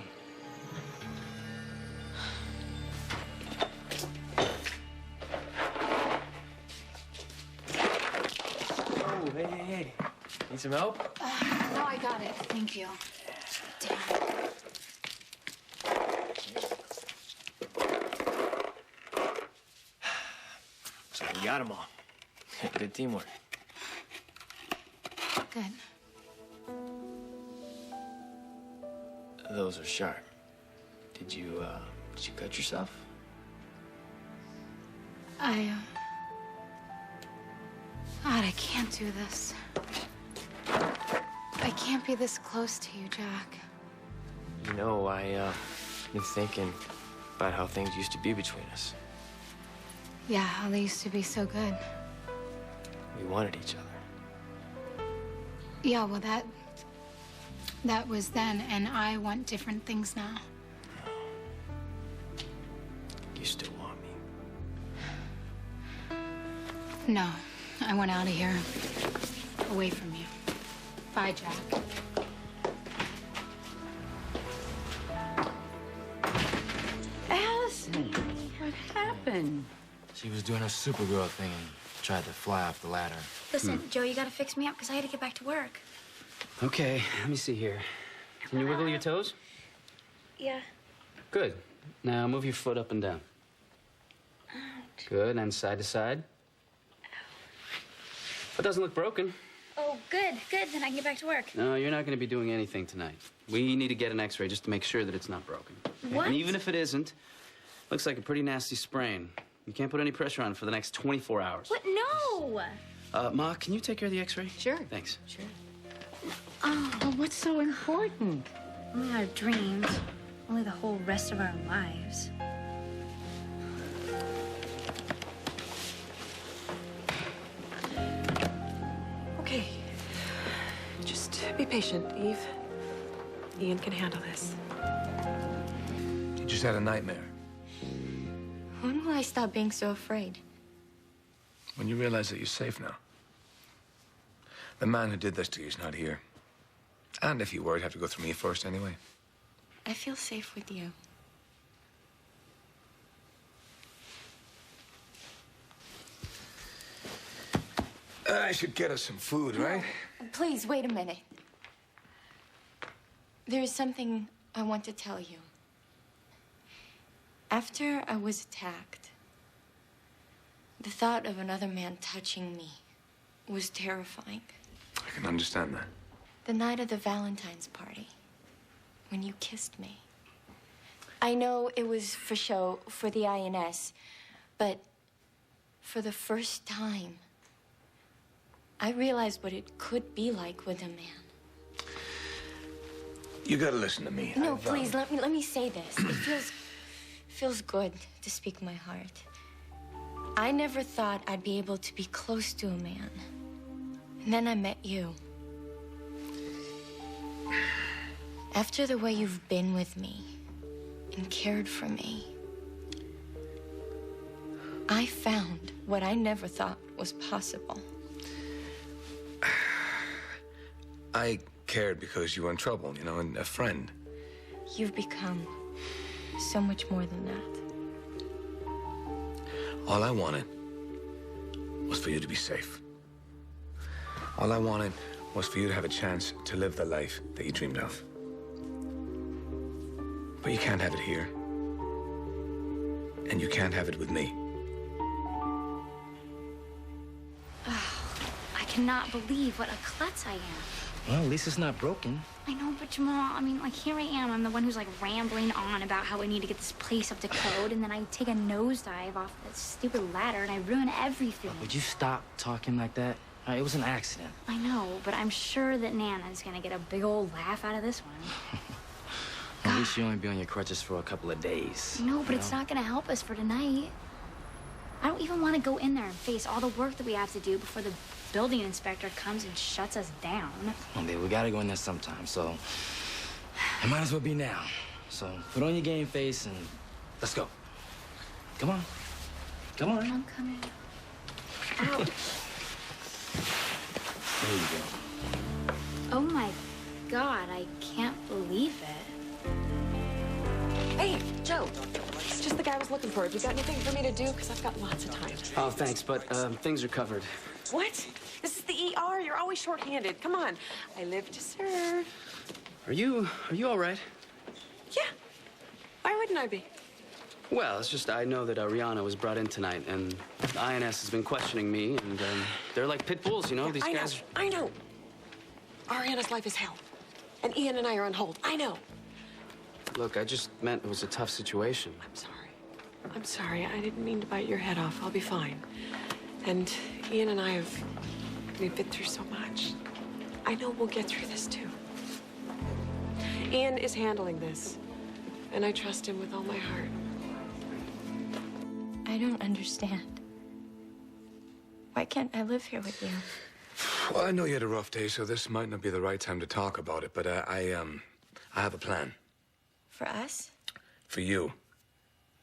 Oh, hey. Need some help? No, I got it. Thank you. Damn. So we got them all. Good teamwork. Good. Those are sharp. Did you cut yourself? God, I can't do this. I can't be this close to you, Jack. You know, been thinking about how things used to be between us. Yeah, how they used to be so good. We wanted each other. Yeah, well, that was then, and I want different things now. You still want me? No, I want out of here. Away from you. Bye, Jack. Allison, what happened? She was doing her Supergirl thing and tried to fly off the ladder. Listen, Joe, you gotta fix me up because I had to get back to work. Okay, let me see here. Can you wiggle your toes? Yeah. Good. Now move your foot up and down. Ouch. Good, and side to side. Foot doesn't look broken. Oh, good, good. Then I can get back to work. No, you're not going to be doing anything tonight. We need to get an x-ray just to make sure that it's not broken. What? And even if it isn't, looks like a pretty nasty sprain. You can't put any pressure on it for the next 24 hours. What? No! Ma, can you take care of the x-ray? Sure. Thanks. Sure. Oh, what's so important? Only our dreams. Only the whole rest of our lives. Okay. Just be patient, Eve. Ian can handle this. You just had a nightmare. When will I stop being so afraid? When you realize that you're safe now. The man who did this to you is not here. And if you were, you'd have to go through me first anyway. I feel safe with you. I should get us some food, right? Please, wait a minute. There is something I want to tell you. After I was attacked, the thought of another man touching me was terrifying. I can understand that. The night of the Valentine's party, when you kissed me. I know it was for show, for the INS, but for the first time, I realized what it could be like with a man. You gotta listen to me. No, please, let me say this. It feels good to speak my heart. I never thought I'd be able to be close to a man. And then I met you. After the way you've been with me and cared for me, I found what I never thought was possible. I cared because you were in trouble, you know, and a friend. You've become so much more than that. All I wanted was for you to be safe. All I wanted was for you to have a chance to live the life that you dreamed of. But you can't have it here. And you can't have it with me. I cannot believe what a klutz I am. Well, at least it's not broken. I know, but Jamal, I mean, like, here I am. I'm the one who's, like, rambling on about how we need to get this place up to code, and then I take a nosedive off that stupid ladder, and I ruin everything. Would you stop talking like that? It was an accident. I know, but I'm sure that Nana's gonna get a big old laugh out of this one. At least you only be on your crutches for a couple of days. No, but it's not gonna help us for tonight. I don't even want to go in there and face all the work that we have to do before the building inspector comes and shuts us down. Well, babe, we gotta go in there sometime, so it might as well be now. So put on your game face and let's go. Come on. Come on. I'm coming. Ouch. There you go. Oh my God, I can't believe it. Hey, Joe. It's just the guy I was looking for. Have you got anything for me to do? Because I've got lots of time. Oh, thanks, but things are covered. What? This is the ER. You're always short-handed. Come on. I live to serve. Are you all right? Yeah. Why wouldn't I be? Well, it's just I know that Ariana was brought in tonight, and the INS has been questioning me, and they're like pit bulls, you know? These guys. I know. Ariana's life is hell. And Ian and I are on hold. I know. Look, I just meant it was a tough situation. I'm sorry. I'm sorry. I didn't mean to bite your head off. I'll be fine. And Ian and we've been through so much. I know we'll get through this, too. Ian is handling this, and I trust him with all my heart. I don't understand. Why can't I live here with you? Well, I know you had a rough day, so this might not be the right time to talk about it, but I have a plan. For us? For you.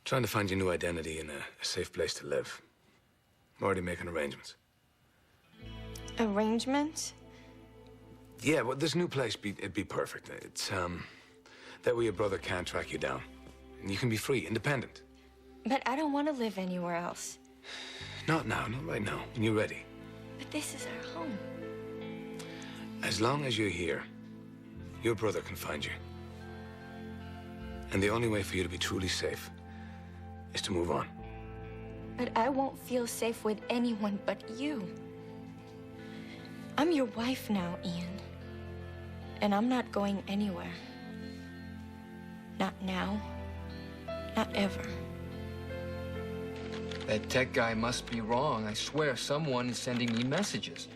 Trying to find your new identity in a safe place to live. I'm already making arrangements. Arrangements? Yeah, well, this new place, it'd be perfect. It's, that way your brother can't track you down. And you can be free, independent. But I don't want to live anywhere else. Not now, not right now, when you're ready. But this is our home. As long as you're here, your brother can find you. And the only way for you to be truly safe is to move on. But I won't feel safe with anyone but you. I'm your wife now, Ian. And I'm not going anywhere. Not now. Not ever. That tech guy must be wrong. I swear someone is sending me messages.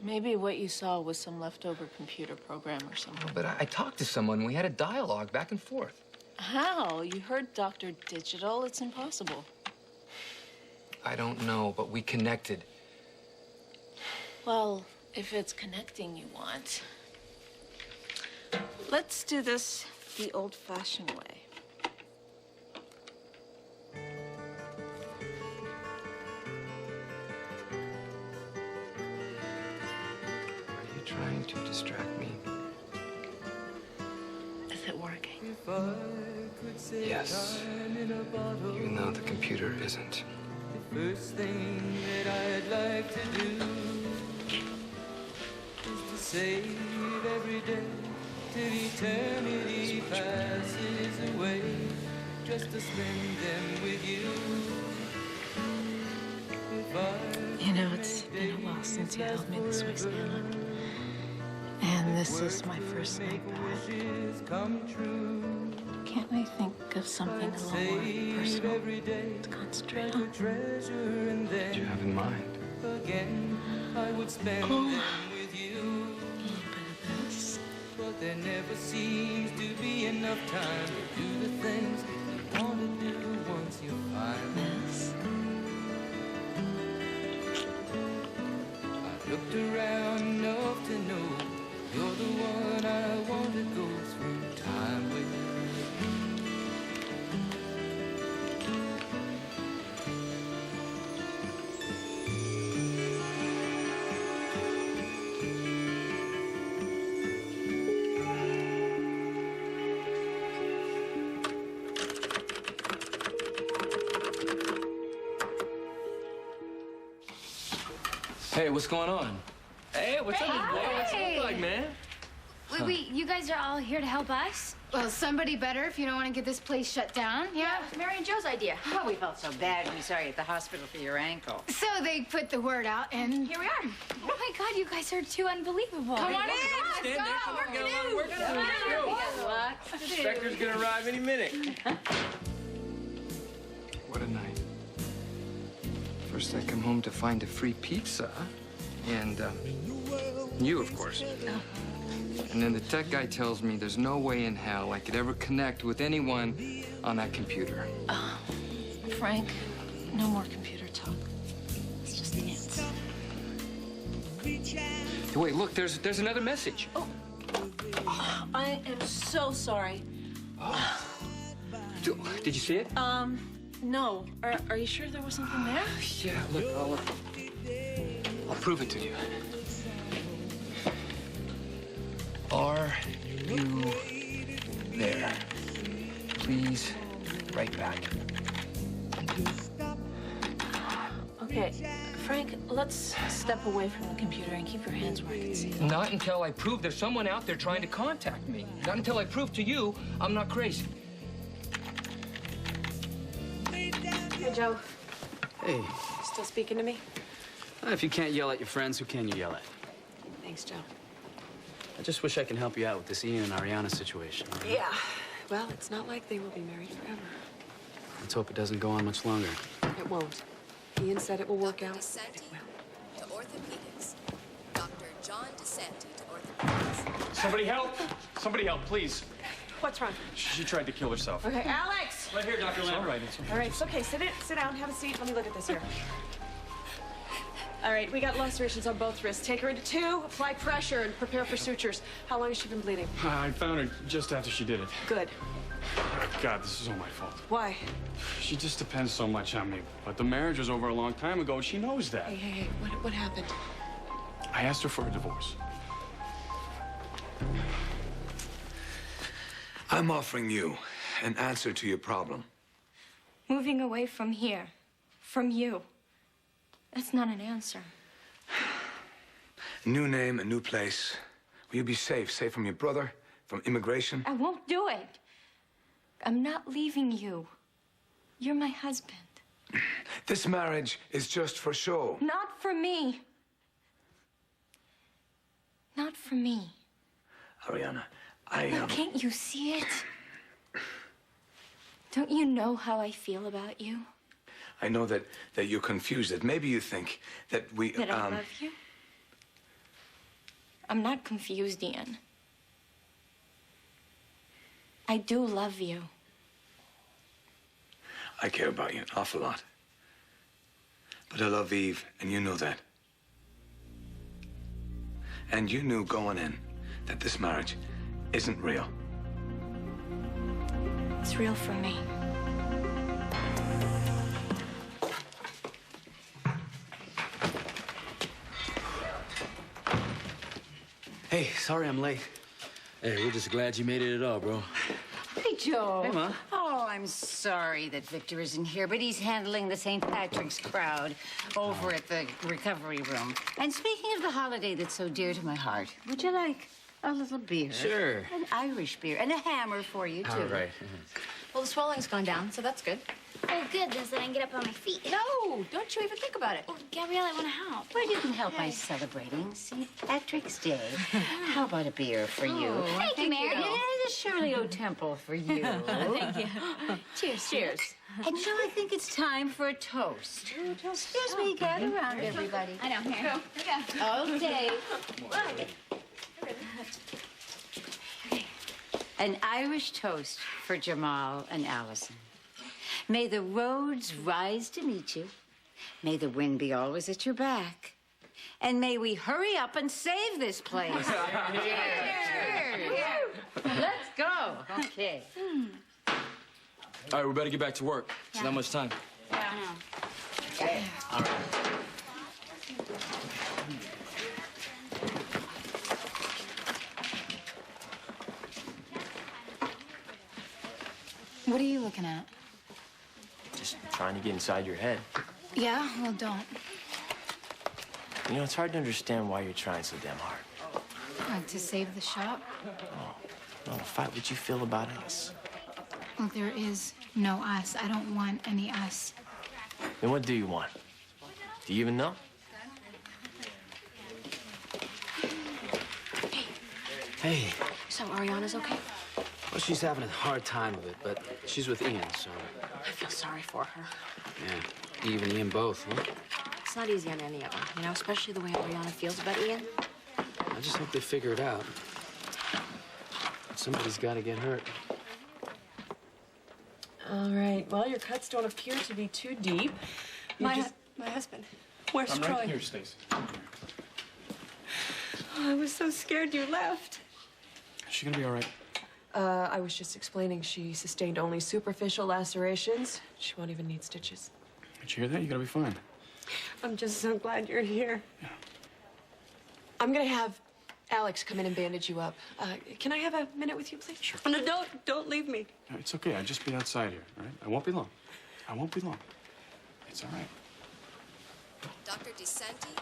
Maybe what you saw was some leftover computer program or something. But I talked to someone. We had a dialogue back and forth. How? You heard Dr. Digital? It's impossible. I don't know, but we connected. Well, if it's connecting you want, let's do this the old-fashioned way. Are you trying to distract me? Is it working? Yes. Even though the computer isn't. First thing that I'd like to do is to save every day till eternity passes away, just to spend them with you. You know, it's been a while since you held me this way, Scanlon. And this is my first night back. Can't we think of something a little more personal to concentrate on? What did you have in mind? Again, I would spend them with you. A little bit of this. But there never seems to be enough time to do the things you want to do once you find this. I looked around enough to know you're the one I want to go through time with. Hey, what's going on? Hey, what's up, boy? What's it look like, man? Wait, you guys are all here to help us? Well, somebody better if you don't want to get this place shut down. Yeah, Mary and Joe's idea. Oh, we felt so bad when we saw you at the hospital for your ankle. So they put the word out, and here we are. Oh my God, you guys are too unbelievable. Come on in, let's go. We got a lot of work to do. Let's go. Lots to do. Inspector's gonna arrive any minute. What a night. First I come home to find a free pizza, and you, of course. And then the tech guy tells me there's no way in hell I could ever connect with anyone on that computer. Frank, no more computer talk. It's just dance. Wait, look, there's another message. Oh, I am so sorry. Did you see it? No. Are you sure there was something there? Yeah, look, I'll prove it to you. Are you there? Please write back. Okay, Frank, let's step away from the computer and keep your hands where I can see them. Not until I prove there's someone out there trying to contact me. Not until I prove to you I'm not crazy. Hey, Joe. Hey, Still speaking to me? if you can't yell at your friends, who can you yell at? Thanks, Joe. I just wish I can help you out with this Ian and Ariana situation. Yeah. Well, it's not like they will be married forever. Let's hope it doesn't go on much longer. It won't. Ian said it will work out. Descending to orthopedics, Dr. John John DeSanti to orthopedics. Somebody help! Somebody help, please. What's wrong? She tried to kill herself. Okay, Alex! Right here, Dr. Lambert. All right, it's okay. All right, it's okay. Sit down, have a seat. Let me look at this here. All right, we got lacerations on both wrists. Take her into 2, apply pressure, and prepare for sutures. How long has she been bleeding? I found her just after she did it. Good. God, this is all my fault. Why? She just depends so much on me. But the marriage was over a long time ago. She knows that. Hey, what happened? I asked her for a divorce. I'm offering you an answer to your problem. Moving away from here, from you. That's not an answer. A new name, a new place. Will you be safe? Safe from your brother, from immigration? I won't do it. I'm not leaving you. You're my husband. This marriage is just for show. Not for me. Not for me. Ariana, Can't you see it? Don't you know how I feel about you? I know that you're confused, that maybe you think that we, That I love you? I'm not confused, Ian. I do love you. I care about you an awful lot. But I love Eve, and you know that. And you knew going in that this marriage isn't real. It's real for me. Hey, sorry I'm late. Hey, we're just glad you made it at all, bro. Hey, Joe. Hey, Ma. Oh, I'm sorry that Victor isn't here, but he's handling the St. Patrick's crowd over at the recovery room. And speaking of the holiday that's so dear to my heart, would you like a little beer? Sure. An Irish beer. And a hammer for you, too. All right. Well, the swelling's gone down, so that's good. Oh, goodness, then I can get up on my feet. No, don't you even think about it. Oh, Gabrielle, I want to help. Well, you can help by celebrating St. Patrick's Day. How about a beer for you? Oh, thank you, Mary. Yeah, the Shirley O. Temple for you. Thank you. Cheers. Cheers. And so I think it's time for a toast. Excuse me, gather around, everybody. I know, here. Okay. An Irish toast for Jamal and Allison. May the roads rise to meet you. May the wind be always at your back. And may we hurry up and save this place. Cheers. Let's go. Okay. All right, we better get back to work. There's not much time. Yeah, I know. Okay. All right. What are you looking at? Just trying to get inside your head. Yeah, well, don't. You know, it's hard to understand why you're trying so damn hard. To save the shop? No, fight what you feel about us. Well, there is no us. I don't want any us. Then what do you want? Do you even know? Hey. So Ariana's okay? Well, she's having a hard time of it, but she's with Ian, so... I feel sorry for her. Yeah, Eve and Ian both, huh? It's not easy on any of them, you know, especially the way Ariana feels about Ian. I just hope they figure it out. Somebody's got to get hurt. All right. Well, your cuts don't appear to be too deep. My husband. Where's I'm Troy? right here, Stacy. Oh, I was so scared you left. Is she gonna be all right? I was just explaining she sustained only superficial lacerations. She won't even need stitches. Did you hear that? You gotta be fine. I'm just so glad you're here. Yeah. I'm gonna have Alex come in and bandage you up. Can I have a minute with you, please? Sure. No, don't leave me. No, it's okay. I'll just be outside here, all right? I won't be long. I won't be long. It's all right. Dr. DeSanti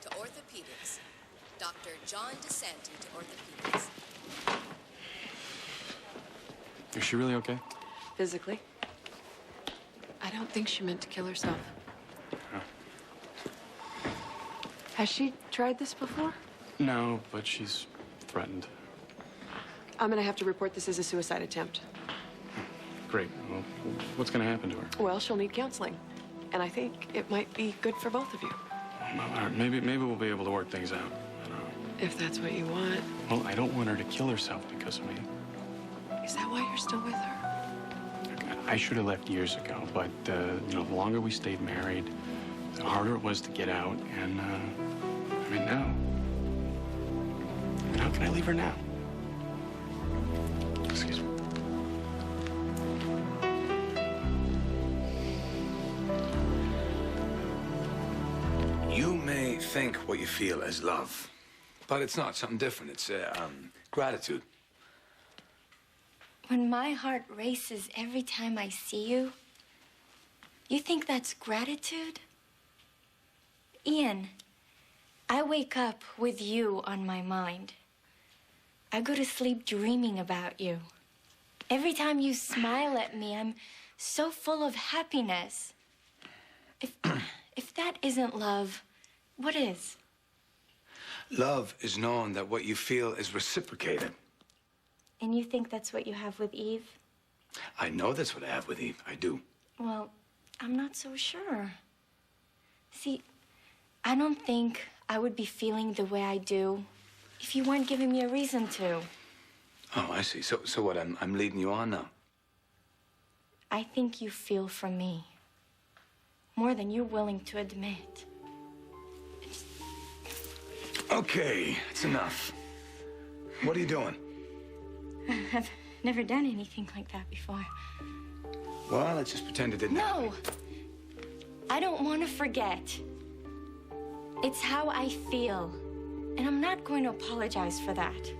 to orthopedics. Dr. John DeSanti to orthopedics. Is she really okay? Physically. I don't think she meant to kill herself. Huh. Has she tried this before? No, but she's threatened. I'm gonna have to report this as a suicide attempt. Great. Well, what's gonna happen to her? Well, she'll need counseling. And I think it might be good for both of you. Well, all right, maybe we'll be able to work things out. If that's what you want. Well, I don't want her to kill herself because of me. Is that why you're still with her? I should have left years ago, but, you know, the longer we stayed married, the harder it was to get out. And, I mean, now. I mean, how can I leave her now? Excuse me. You may think what you feel as love, but it's not something different. It's gratitude. When my heart races every time I see you, you think that's gratitude? Ian, I wake up with you on my mind. I go to sleep dreaming about you. Every time you smile at me, I'm so full of happiness. If that isn't love, what is? Love is knowing that what you feel is reciprocated. And you think that's what you have with Eve? I know that's what I have with Eve. I do. Well, I'm not so sure. See, I don't think I would be feeling the way I do if you weren't giving me a reason to. Oh, I see. So what? I'm leading you on now. I think you feel for me more than you're willing to admit. Okay, it's enough. What are you doing? I've never done anything like that before. Well, let's just pretend it didn't happen. No! I don't want to forget. It's how I feel. And I'm not going to apologize for that.